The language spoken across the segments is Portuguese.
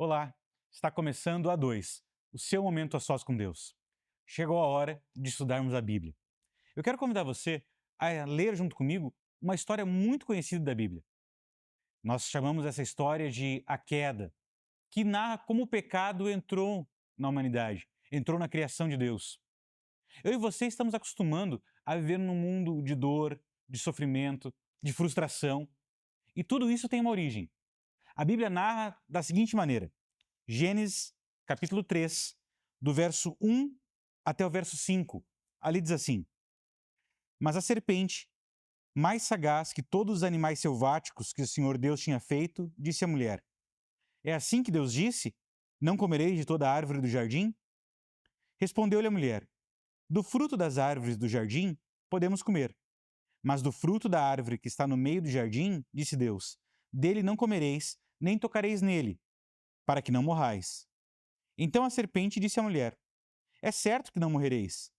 Olá, está começando a dois, o seu momento a sós com Deus. Chegou a hora de estudarmos a Bíblia. Eu quero convidar você a ler junto comigo uma história muito conhecida da Bíblia. Nós chamamos essa história de A Queda, que narra como o pecado entrou na humanidade, entrou na criação de Deus. Eu e você estamos acostumando a viver num mundo de dor, de sofrimento, de frustração, e tudo isso tem uma origem. A Bíblia narra da seguinte maneira: Gênesis, capítulo 3, do verso 1 até o verso 5. Ali diz assim: Mas a serpente, mais sagaz que todos os animais selváticos que o Senhor Deus tinha feito, disse à mulher: É assim que Deus disse: Não comereis de toda a árvore do jardim? Respondeu-lhe a mulher: Do fruto das árvores do jardim podemos comer, mas do fruto da árvore que está no meio do jardim, disse Deus: Dele não comereis, nem tocareis nele, para que não morrais. Então a serpente disse à mulher: É certo que não morrereis,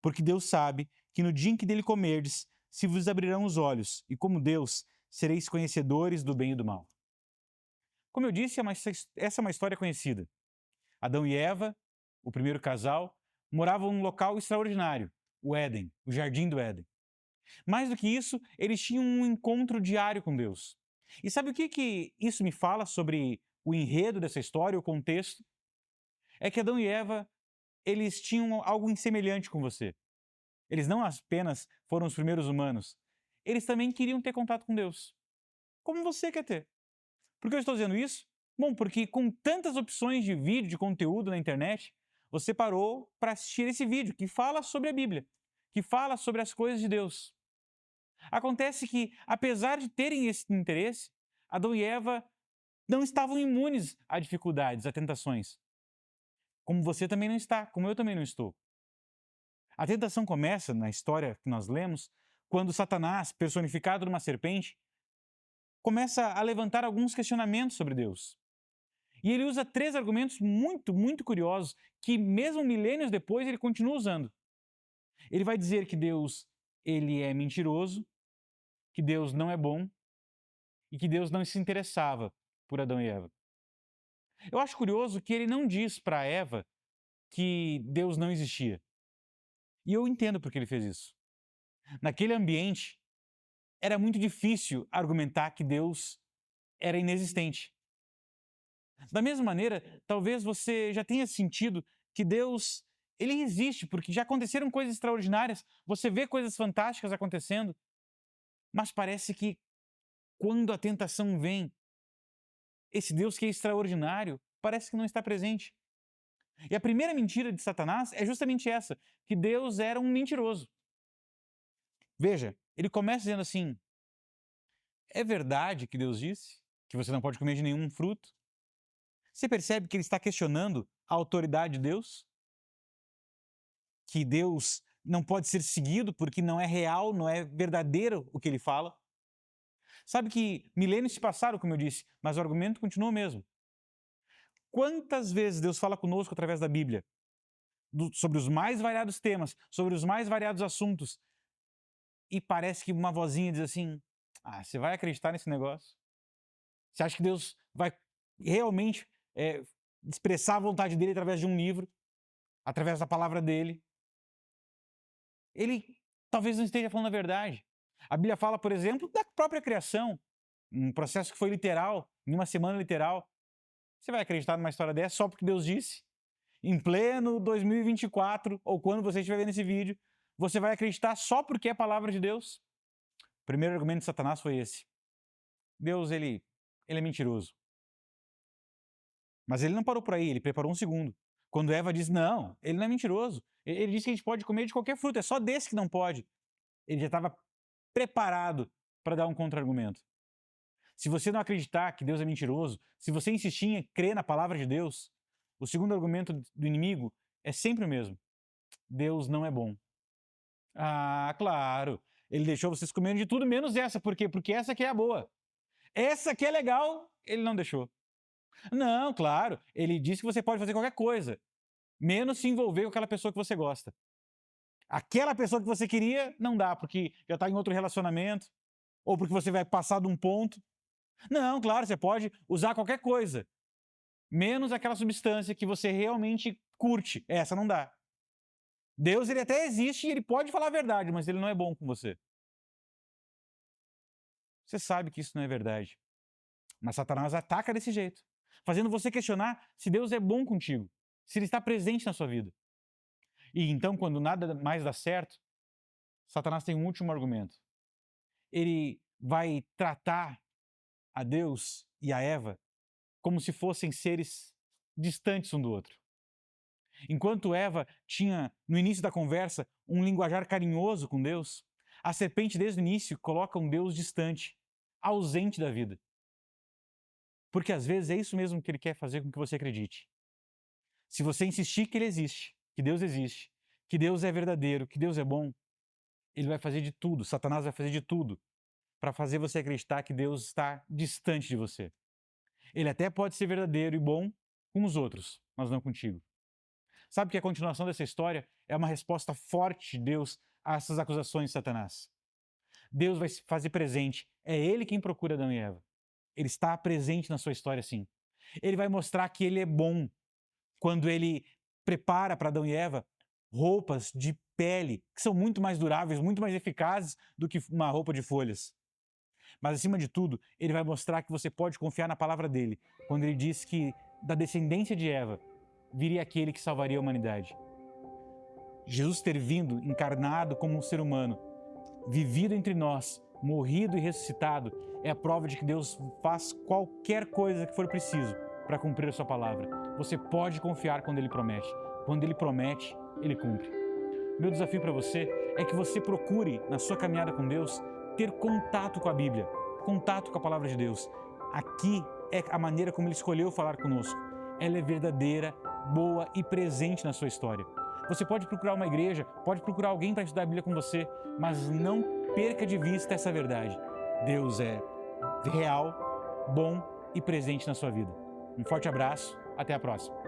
porque Deus sabe que no dia em que dele comerdes, se vos abrirão os olhos, e como Deus, sereis conhecedores do bem e do mal. Como eu disse, essa é uma história conhecida. Adão e Eva, o primeiro casal, moravam num local extraordinário, o Éden, o Jardim do Éden. Mais do que isso, eles tinham um encontro diário com Deus. E sabe o que isso me fala sobre o enredo dessa história, o contexto? É que Adão e Eva, eles tinham algo semelhante com você. Eles não apenas foram os primeiros humanos, eles também queriam ter contato com Deus. Como você quer ter. Por que eu estou dizendo isso? Bom, porque com tantas opções de vídeo, de conteúdo na internet, você parou para assistir esse vídeo que fala sobre a Bíblia, que fala sobre as coisas de Deus. Acontece que, apesar de terem esse interesse, Adão e Eva não estavam imunes a dificuldades, a tentações. Como você também não está, como eu também não estou. A tentação começa, na história que nós lemos, quando Satanás, personificado numa serpente, começa a levantar alguns questionamentos sobre Deus. E ele usa três argumentos muito curiosos que, mesmo milênios depois, ele continua usando. Ele vai dizer que Deus ele é mentiroso, que Deus não é bom e que Deus não se interessava por Adão e Eva. Eu acho curioso que ele não diz para Eva que Deus não existia. E eu entendo por que ele fez isso. Naquele ambiente, era muito difícil argumentar que Deus era inexistente. Da mesma maneira, talvez você já tenha sentido que Deus, ele existe, porque já aconteceram coisas extraordinárias, você vê coisas fantásticas acontecendo, mas parece que quando a tentação vem, esse Deus que é extraordinário parece que não está presente. E a primeira mentira de Satanás é justamente essa, que Deus era um mentiroso. Veja, ele começa dizendo assim: é verdade que Deus disse que você não pode comer de nenhum fruto? Você percebe que ele está questionando a autoridade de Deus? Que Deus não pode ser seguido porque não é real, não é verdadeiro o que ele fala? Sabe que milênios se passaram, como eu disse, mas o argumento continua o mesmo. Quantas vezes Deus fala conosco através da Bíblia? Sobre os mais variados temas, sobre os mais variados assuntos. E parece que uma vozinha diz assim: Ah, você vai acreditar nesse negócio? Você acha que Deus vai realmente expressar a vontade dele através de um livro, através da palavra dele? Ele talvez não esteja falando a verdade. A Bíblia fala, por exemplo, da própria criação, um processo que foi literal, em uma semana literal. Você vai acreditar numa história dessa só porque Deus disse? Em pleno 2024, ou quando você estiver vendo esse vídeo, você vai acreditar só porque é a palavra de Deus? O primeiro argumento de Satanás foi esse. Deus, ele é mentiroso. Mas ele não parou por aí, ele preparou um segundo. Quando Eva diz, não, ele não é mentiroso. Ele disse que a gente pode comer de qualquer fruta, é só desse que não pode. Ele já estava preparado para dar um contra-argumento. Se você não acreditar que Deus é mentiroso, se você insistir em crer na palavra de Deus, o segundo argumento do inimigo é sempre o mesmo. Deus não é bom. Ah, claro. Ele deixou vocês comerem de tudo menos essa. Por quê? Porque essa aqui é a boa. Essa aqui é legal, ele não deixou. Não, claro. Ele disse que você pode fazer qualquer coisa, menos se envolver com aquela pessoa que você gosta. Aquela pessoa que você queria, não dá, porque já está em outro relacionamento, ou porque você vai passar de um ponto. Não, claro, você pode usar qualquer coisa, menos aquela substância que você realmente curte. Essa não dá. Deus, ele até existe e ele pode falar a verdade, mas ele não é bom com você. Você sabe que isso não é verdade. Mas Satanás ataca desse jeito, fazendo você questionar se Deus é bom contigo, se ele está presente na sua vida. E então, quando nada mais dá certo, Satanás tem um último argumento. Ele vai tratar a Deus e a Eva como se fossem seres distantes um do outro. Enquanto Eva tinha, no início da conversa, um linguajar carinhoso com Deus, a serpente, desde o início, coloca um Deus distante, ausente da vida. Porque às vezes é isso mesmo que ele quer fazer com que você acredite. Se você insistir que ele existe, que Deus é verdadeiro, que Deus é bom, ele vai fazer de tudo, Satanás vai fazer de tudo para fazer você acreditar que Deus está distante de você. Ele até pode ser verdadeiro e bom com os outros, mas não contigo. Sabe que a continuação dessa história é uma resposta forte de Deus a essas acusações de Satanás. Deus vai se fazer presente, é Ele quem procura Adão e Eva. Ele está presente na sua história, sim. Ele vai mostrar que Ele é bom quando Ele prepara para Adão e Eva roupas de pele, que são muito mais duráveis, muito mais eficazes do que uma roupa de folhas. Mas, acima de tudo, Ele vai mostrar que você pode confiar na palavra dEle, quando Ele diz que da descendência de Eva viria aquele que salvaria a humanidade. Jesus ter vindo, encarnado como um ser humano, vivido entre nós, morrido e ressuscitado, é a prova de que Deus faz qualquer coisa que for preciso para cumprir a sua palavra. Você pode confiar quando Ele promete. Quando Ele promete, Ele cumpre. Meu desafio para você é que você procure, na sua caminhada com Deus, ter contato com a Bíblia, contato com a palavra de Deus. Aqui é a maneira como Ele escolheu falar conosco. Ela é verdadeira, boa e presente na sua história. Você pode procurar uma igreja, pode procurar alguém para estudar a Bíblia com você, mas não perca de vista essa verdade. Deus é real, bom e presente na sua vida. Um forte abraço, até a próxima.